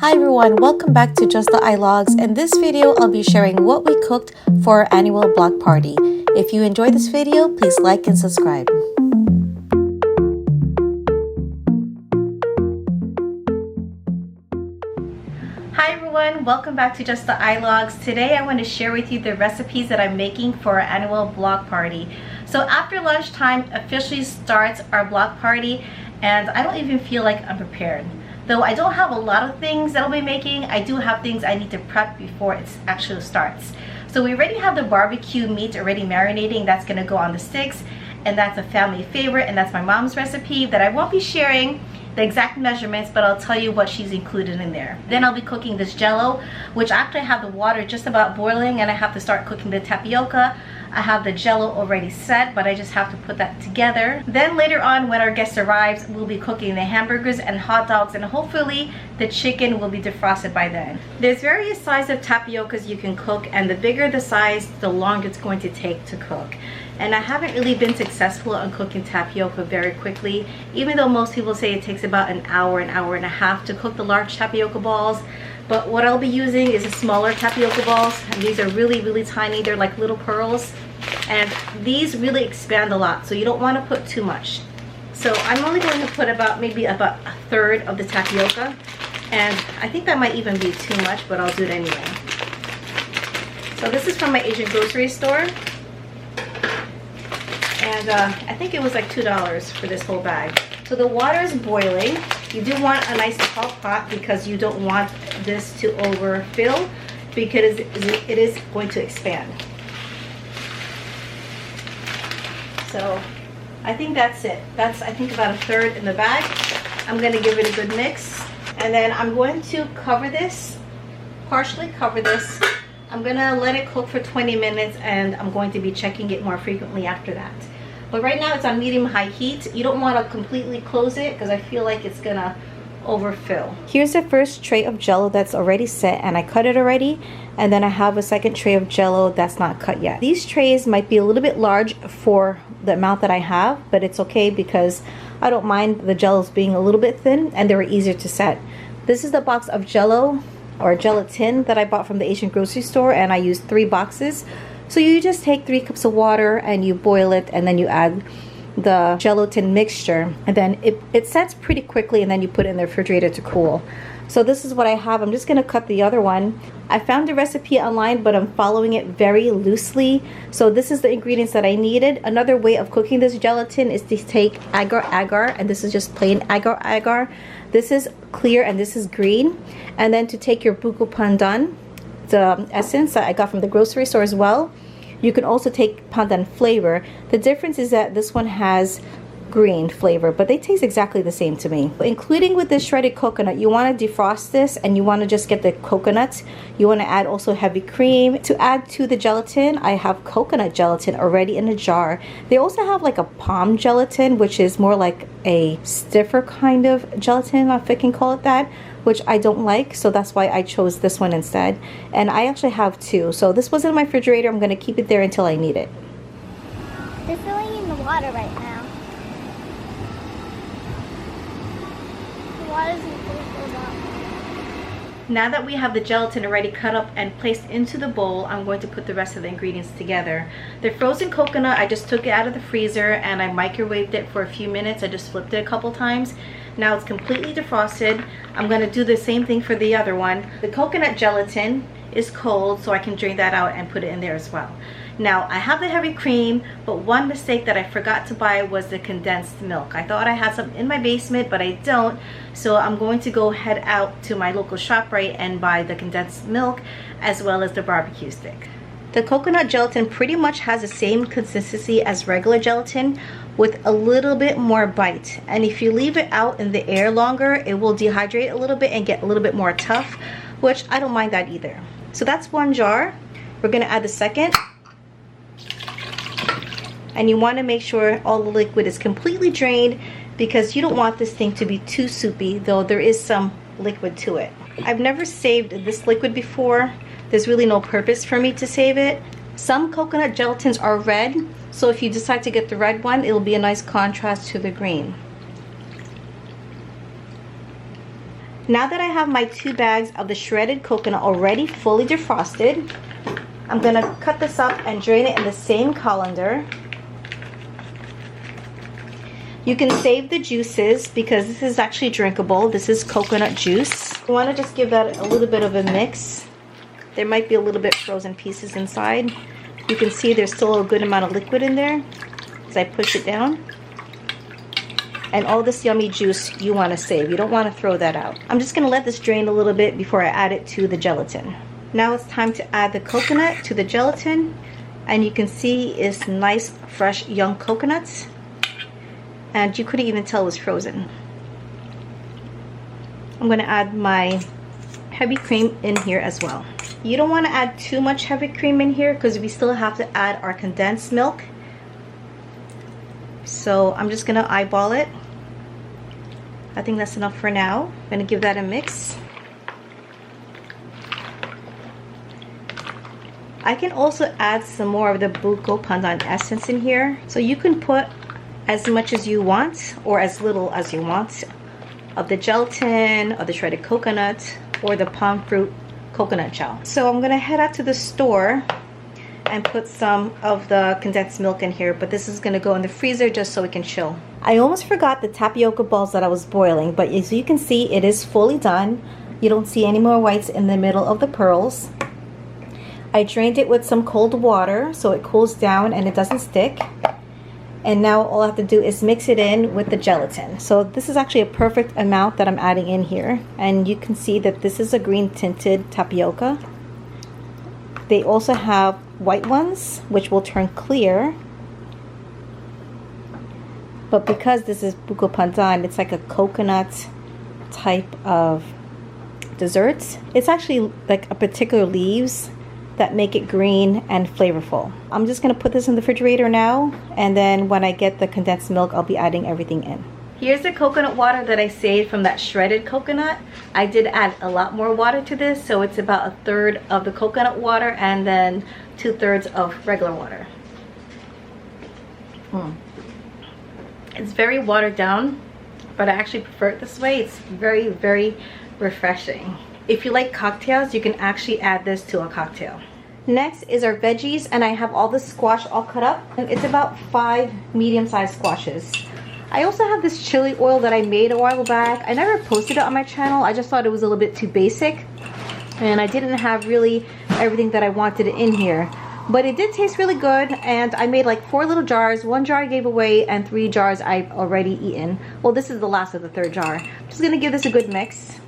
Hi everyone, welcome back to Just the iLogs. In this video, I'll be sharing what we cooked for our annual block party. If you enjoyed this video, please like and subscribe. Hi everyone, welcome back to Just the iLogs. Today I want to share with you the recipes that I'm making for our annual block party. So after lunchtime officially starts our block party, and I don't even feel like I'm prepared. Though I don't have a lot of things that I'll be making, I do have things I need to prep before it actually starts. So we already have the barbecue meat already marinating. That's going to go on the sticks, and that's a family favorite, and that's my mom's recipe that I won't be sharing the exact measurements, but I'll tell you what she's included in there. Then I'll be cooking this jello, which after I have the water just about boiling and I have to start cooking the tapioca. I have the jello already set, but I just have to put that together. Then later on, when our guest arrives, we'll be cooking the hamburgers and hot dogs, and hopefully the chicken will be defrosted by then. There's various sizes of tapiocas you can cook, and the bigger the size, the longer it's going to take to cook. And I haven't really been successful on cooking tapioca very quickly, even though most people say it takes about an hour and a half to cook the large tapioca balls. But what I'll be using is the smaller tapioca balls, and these are really tiny. They're like little pearls, and these really expand a lot, so you don't want to put too much. So I'm only going to put maybe about a third of the tapioca, and I think that might even be too much, but I'll do it anyway. So this is from my Asian grocery store, and I think it was like $2 for this whole bag. So the water is boiling. You do want a nice tall pot because you don't want this to overfill, because it is going to expand. So I think that's it. That's, I think, about a third in the bag. I'm going to give it a good mix, and then I'm going to cover this, partially cover this. I'm going to let it cook for 20 minutes, and I'm going to be checking it more frequently after that. But right now it's on medium-high heat. You don't want to completely close it because I feel like it's gonna overfill. Here's the first tray of jello that's already set, and I cut it already. And then I have a second tray of jello that's not cut yet. These trays might be a little bit large for the amount that I have, but it's okay because I don't mind the jellos being a little bit thin, and they were easier to set. This is the box of jello or gelatin that I bought from the Asian grocery store, and I used 3 boxes. So you just take 3 cups of water and you boil it, and then you add the gelatin mixture, and then it sets pretty quickly, and then you put it in the refrigerator to cool. So this is what I have. I'm just going to cut the other one. I found the recipe online, but I'm following it very loosely. So this is the ingredients that I needed. Another way of cooking this gelatin is to take agar-agar, and this is just plain agar-agar. This is clear and this is green. And then to take your buko pandan, the essence that I got from the grocery store as well. You can also take pandan flavor. The difference is that this one has green flavor, but they taste exactly the same to me. Including with this shredded coconut, you want to defrost this, and you want to just get the coconut. You want to add also heavy cream. To add to the gelatin, I have coconut gelatin already in a jar. They also have like a palm gelatin, which is more like a stiffer kind of gelatin, if I can call it that, which I don't like, so that's why I chose this one instead. And I actually have 2, so this was in my refrigerator. I'm going to keep it there until I need it. They're filling in the water right now. The water's filled up. Now that we have the gelatin already cut up and placed into the bowl, I'm going to put the rest of the ingredients together. The frozen coconut, I just took it out of the freezer and I microwaved it for a few minutes. I just flipped it a couple times. Now it's completely defrosted. I'm going to do the same thing for the other one. The coconut gelatin is cold, so I can drain that out and put it in there as well. Now I have the heavy cream, but one mistake that I forgot to buy was the condensed milk. I thought I had some in my basement, but I don't. So I'm going to go head out to my local ShopRite and buy the condensed milk as well as the barbecue stick. The coconut gelatin pretty much has the same consistency as regular gelatin, with a little bit more bite. And if you leave it out in the air longer, it will dehydrate a little bit and get a little bit more tough, which I don't mind that either. So that's one jar. We're going to add the second. And you want to make sure all the liquid is completely drained, because you don't want this thing to be too soupy, though there is some liquid to it. I've never saved this liquid before. There's really no purpose for me to save it. Some coconut gelatins are red, so if you decide to get the red one, it'll be a nice contrast to the green. Now that I have my 2 bags of the shredded coconut already fully defrosted, I'm gonna cut this up and drain it in the same colander. You can save the juices because this is actually drinkable. This is coconut juice. You wanna just give that a little bit of a mix. There might be a little bit frozen pieces inside. You can see there's still a good amount of liquid in there as I push it down. And all this yummy juice you want to save. You don't want to throw that out. I'm just going to let this drain a little bit before I add it to the gelatin. Now it's time to add the coconut to the gelatin. And you can see it's nice, fresh, young coconuts. And you couldn't even tell it was frozen. I'm going to add my heavy cream in here as well. You don't want to add too much heavy cream in here because we still have to add our condensed milk. So I'm just going to eyeball it. I think that's enough for now. I'm going to give that a mix. I can also add some more of the buko pandan essence in here. So you can put as much as you want or as little as you want of the gelatin, of the shredded coconut, or the palm fruit coconut gel. So I'm gonna head out to the store and put some of the condensed milk in here, but this is gonna go in the freezer just so it can chill. I almost forgot the tapioca balls that I was boiling, but as you can see, it is fully done. You don't see any more whites in the middle of the pearls. I drained it with some cold water so it cools down and it doesn't stick. And now all I have to do is mix it in with the gelatin. So this is actually a perfect amount that I'm adding in here. And you can see that this is a green tinted tapioca. They also have white ones, which will turn clear. But because this is buko pandan, it's like a coconut type of dessert. It's actually like a particular leaves that make it green and flavorful. I'm just gonna put this in the refrigerator now, and then when I get the condensed milk, I'll be adding everything in. Here's the coconut water that I saved from that shredded coconut. I did add a lot more water to this, so it's about 1/3 of the coconut water and then 2/3 of regular water. It's very watered down, but I actually prefer it this way. It's very, very refreshing. If you like cocktails, you can actually add this to a cocktail. Next is our veggies, and I have all the squash all cut up. It's about 5 medium-sized squashes. I also have this chili oil that I made a while back. I never posted it on my channel. I just thought it was a little bit too basic, and I didn't have really everything that I wanted in here. But it did taste really good, and I made like 4 little jars. 1 jar I gave away, and 3 jars I've already eaten. Well, this is the last of the 3rd jar. I'm just gonna give this a good mix.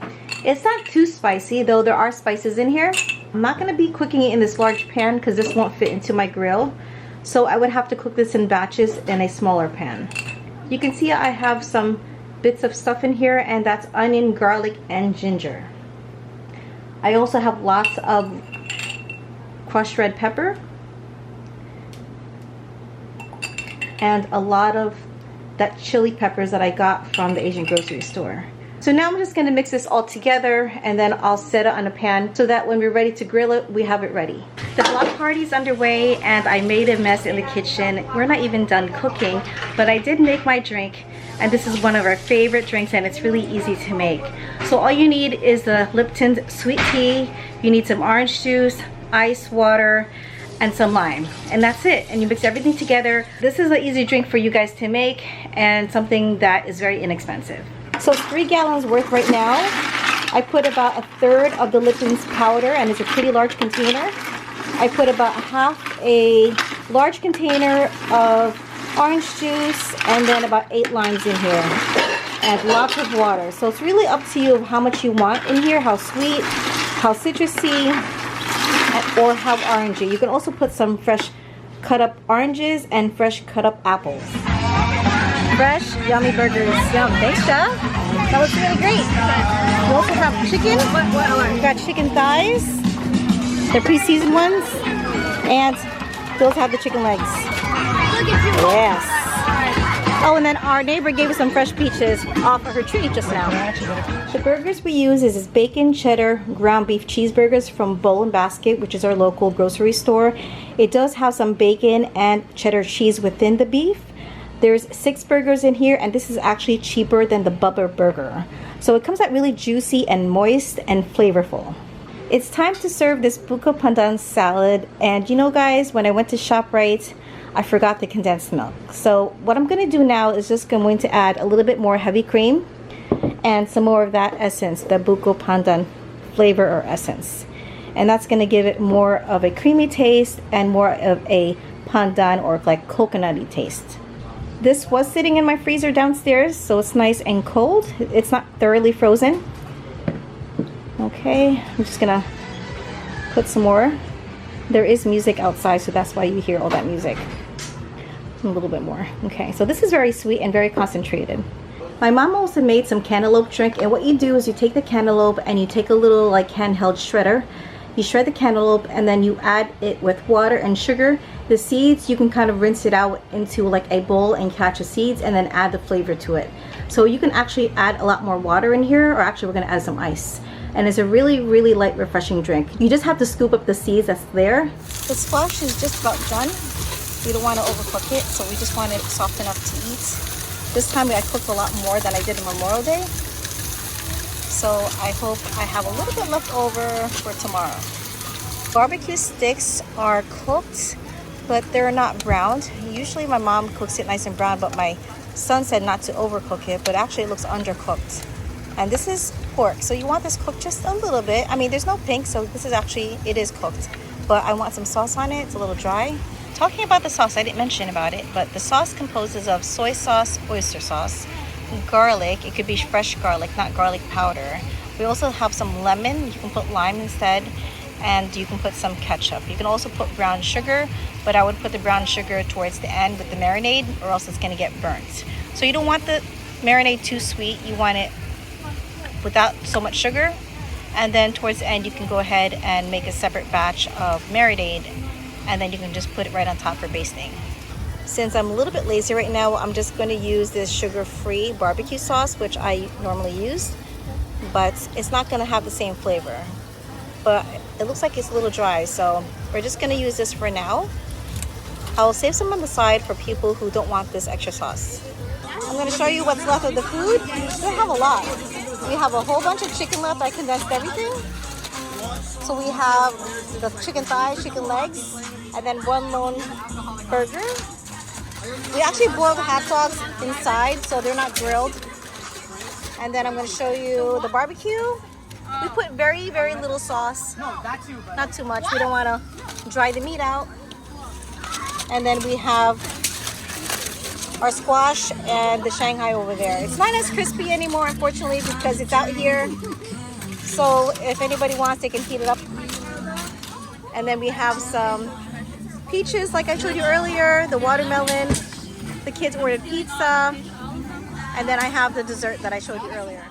It's not too spicy, though there are spices in here. I'm not gonna be cooking it in this large pan because this won't fit into my grill. So I would have to cook this in batches in a smaller pan. You can see I have some bits of stuff in here, and that's onion, garlic, and ginger. I also have lots of crushed red pepper and a lot of that chili peppers that I got from the Asian grocery store. So now I'm just gonna mix this all together, and then I'll set it on a pan so that when we're ready to grill it, we have it ready. The block party's underway, and I made a mess in the kitchen. We're not even done cooking, but I did make my drink, and this is one of our favorite drinks, and it's really easy to make. So all you need is the Lipton sweet tea, you need some orange juice, ice water, and some lime, and that's it. And you mix everything together. This is an easy drink for you guys to make, and something that is very inexpensive. So it's 3 gallons worth right now. I put about 1/3 of the Lipton's powder, and it's a pretty large container. I put about half a large container of orange juice, and then about 8 limes in here, and lots of water. So it's really up to you how much you want in here, how sweet, how citrusy, or how orangey. You can also put some fresh cut up oranges and fresh cut up apples. Fresh, yummy burgers. Yum. Thanks, Jeff. That looks really great. We also have chicken. We got chicken thighs. They're pre-seasoned ones. And those have the chicken legs. Yes. Oh, and then our neighbor gave us some fresh peaches off of her tree just now. The burgers we use is this bacon, cheddar, ground beef cheeseburgers from Bowl and Basket, which is our local grocery store. It does have some bacon and cheddar cheese within the beef. There's 6 burgers in here, and this is actually cheaper than the Bubba burger. So it comes out really juicy and moist and flavorful. It's time to serve this buko pandan salad. And you know guys, when I went to ShopRite, I forgot the condensed milk. So what I'm going to do now is just going to add a little bit more heavy cream and some more of that essence, the buko pandan flavor or essence. And that's going to give it more of a creamy taste and more of a pandan or like coconutty taste. This was sitting in my freezer downstairs, so it's nice and cold. It's not thoroughly frozen. Okay, I'm just gonna put some more. There is music outside, so that's why you hear all that music. A little bit more. Okay, so this is very sweet and very concentrated. My mom also made some cantaloupe drink, and what you do is you take the cantaloupe and you take a little like handheld shredder. You shred the cantaloupe and then you add it with water and sugar. The seeds, you can kind of rinse it out into like a bowl and catch the seeds and then add the flavor to it. So you can actually add a lot more water in here, or actually we're gonna add some ice. And it's a really, really light, refreshing drink. You just have to scoop up the seeds that's there. The squash is just about done. We don't want to overcook it, so we just want it soft enough to eat. This time I cooked a lot more than I did on Memorial Day. So I hope I have a little bit left over for tomorrow. Barbecue sticks are cooked, but they're not browned. Usually my mom cooks it nice and brown, but my son said not to overcook it, but actually it looks undercooked. And this is pork, so you want this cooked just a little bit. I mean, there's no pink, so this is actually, it is cooked. But I want some sauce on it, it's a little dry. Talking about the sauce, I didn't mention about it, but the sauce composes of soy sauce, oyster sauce, garlic. It could be fresh garlic, not garlic powder. We also have some lemon. You can put lime instead, and you can put some ketchup. You can also put brown sugar, but I would put the brown sugar towards the end with the marinade, or else it's gonna get burnt. So you don't want the marinade too sweet. You want it without so much sugar, and then towards the end you can go ahead and make a separate batch of marinade, and then you can just put it right on top for basting. Since I'm a little bit lazy right now, I'm just going to use this sugar-free barbecue sauce, which I normally use, but it's not going to have the same flavor. But it looks like it's a little dry, so we're just going to use this for now. I'll save some on the side for people who don't want this extra sauce. I'm going to show you what's left of the food. We have a lot. We have a whole bunch of chicken left. I condensed everything. So we have the chicken thighs, chicken legs, and then one lone burger. We actually boiled the hot dogs inside, so they're not grilled. And then I'm going to show you the barbecue. We put very, very little sauce. Not too much. We don't want to dry the meat out. And then we have our squash and the Shanghai over there. It's not as crispy anymore, unfortunately, because it's out here. So if anybody wants, they can heat it up. And then we have some peaches, like I showed you earlier, the watermelon. The kids ordered pizza. And then I have the dessert that I showed you earlier.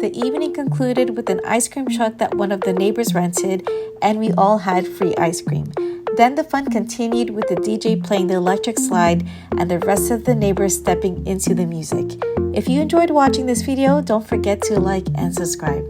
The evening concluded with an ice cream truck that one of the neighbors rented, and we all had free ice cream. Then the fun continued with the DJ playing the electric slide and the rest of the neighbors stepping into the music. If you enjoyed watching this video, don't forget to like and subscribe.